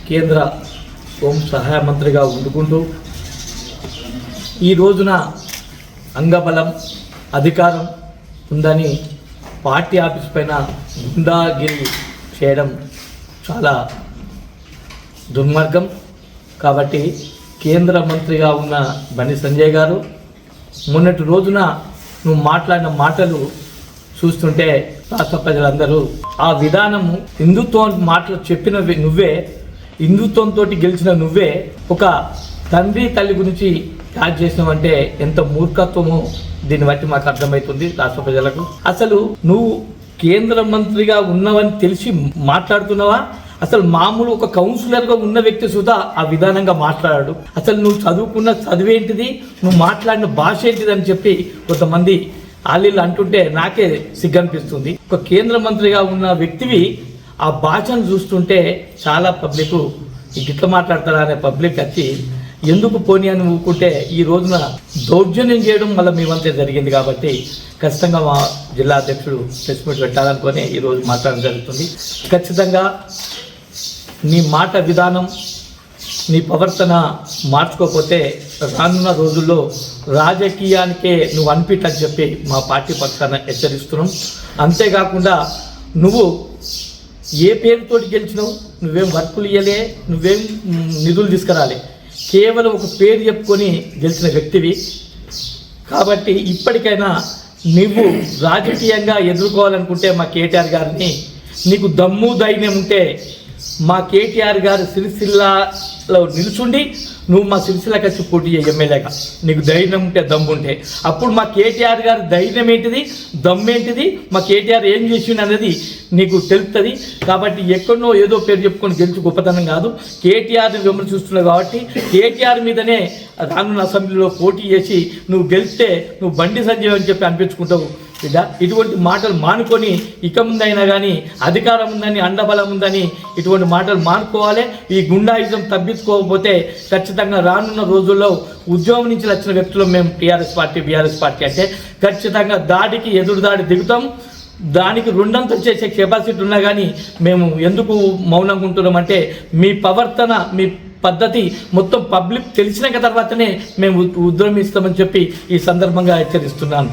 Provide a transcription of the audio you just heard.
కేంద్ర హోం సహాయ మంత్రిగా ఉండుకుంటూ ఈ రోజున అంగబలం అధికారం ఉందని పార్టీ ఆఫీస్ పైన గుండాగిరి చేయడం చాలా దుర్మార్గం. కాబట్టి కేంద్ర మంత్రిగా ఉన్న బండి సంజయ్ గారు మొన్నటి రోజున నువ్వు మాట్లాడిన మాటలు చూస్తుంటే రాష్ట్ర ప్రజలందరూ ఆ విధానము హిందుత్వం మాటలు చెప్పిన నువ్వే, హిందుత్వంతో గెలిచిన నువ్వే ఒక తండ్రి తల్లి గురించి యాడ్ చేసినావంటే ఎంత మూర్ఖత్వమో దీన్ని బట్టి మాకు అర్థమవుతుంది రాష్ట్ర ప్రజలకు. అసలు నువ్వు కేంద్ర మంత్రిగా ఉన్నవని తెలిసి మాట్లాడుతున్నావా? అసలు మామూలు ఒక కౌన్సిలర్గా ఉన్న వ్యక్తి సుధా ఆ విధానంగా మాట్లాడాడు. అసలు నువ్వు చదువుకున్న చదివేంటిది, నువ్వు మాట్లాడిన భాష ఏంటిది అని చెప్పి కొంతమంది ఆలీలు అంటుంటే నాకే సిగ్గనిపిస్తుంది. ఒక కేంద్ర మంత్రిగా ఉన్న వ్యక్తివి ఆ భాషను చూస్తుంటే చాలా పబ్లిక్ గిట్ల మాట్లాడతారా అనే పబ్లిక్ వచ్చి ఎందుకు పోనీ అని ఊరుకుంటే ఈ రోజున దౌర్జన్యం చేయడం వల్ల మీ వంతే జరిగింది. కాబట్టి ఖచ్చితంగా మా జిల్లా అధ్యక్షుడు ప్రెస్ మీట్ పెట్టాలనుకుని ఈరోజు మాట్లాడడం జరుగుతుంది. ఖచ్చితంగా నీ మాట విధానం, నీ ప్రవర్తన మార్చుకోకపోతే రానున్న రోజుల్లో రాజకీయానికే నువ్వు అనిపిట్టని చెప్పి మా పార్టీ పక్షాన హెచ్చరిస్తున్నాం. అంతేకాకుండా నువ్వు ఏ పేరుతోటి గెలిచినావు, నువ్వేం వర్కులు ఇవ్వలే, నువ్వేం నిధులు తీసుకురాలే, కేవలం ఒక పేరు చెప్పుకొని గెలిచిన వ్యక్తివి. కాబట్టి ఇప్పటికైనా నువ్వు రాజకీయంగా ఎదుర్కోవాలనుకుంటే మా కేటీఆర్ గారిని, నీకు దమ్ము ధైర్యం ఉంటే మా కేటీఆర్ గారు సిరిసిల్లలో నిలుచుండి నువ్వు మా సిరిసిల్లకి వచ్చి పోటీ చేయ ఎమ్మెల్యేగా, నీకు ధైర్యం ఉంటే దమ్ము ఉంటే అప్పుడు మా కేటీఆర్ గారి ధైర్యం ఏంటిది, దమ్మేంటిది, మా కేటీఆర్ ఏం చేసిండు అనేది నీకు తెలుస్తుంది. కాబట్టి ఎక్కడనో ఏదో పేరు చెప్పుకొని గెలిచి గొప్పతనం కాదు. కేటీఆర్ని విమర్శిస్తున్నావు కాబట్టి కేటీఆర్ మీదనే రానున్న అసెంబ్లీలో పోటీ చేసి నువ్వు గెలిస్తే నువ్వు బండి సంజయ్ అని చెప్పి అనిపించుకుంటావు. ఇటువంటి మాటలు మానుకొని ఇక ముందైనా కానీ అధికారం ఉందని, అండబలం ఉందని ఇటువంటి మాటలు మానుకోవాలి. ఈ గుండాయిజం తగ్గించుకోకపోతే ఖచ్చితంగా రానున్న రోజుల్లో ఉద్యోగం నుంచి వచ్చిన వ్యక్తులు మేము టీఆర్ఎస్ పార్టీ, బీఆర్ఎస్ పార్టీ అంటే ఖచ్చితంగా దాడికి ఎదురుదాడి దిగుతాం. దానికి రెండంతలు చేసే కెపాసిటీ ఉన్నా కానీ మేము ఎందుకు మౌనంగా ఉంటున్నామంటే మీ ప్రవర్తన, మీ పద్ధతి మొత్తం పబ్లిక్ తెలిసినాక తర్వాతనే మేము ఉద్యమిస్తామని చెప్పి ఈ సందర్భంగా హెచ్చరిస్తున్నాను.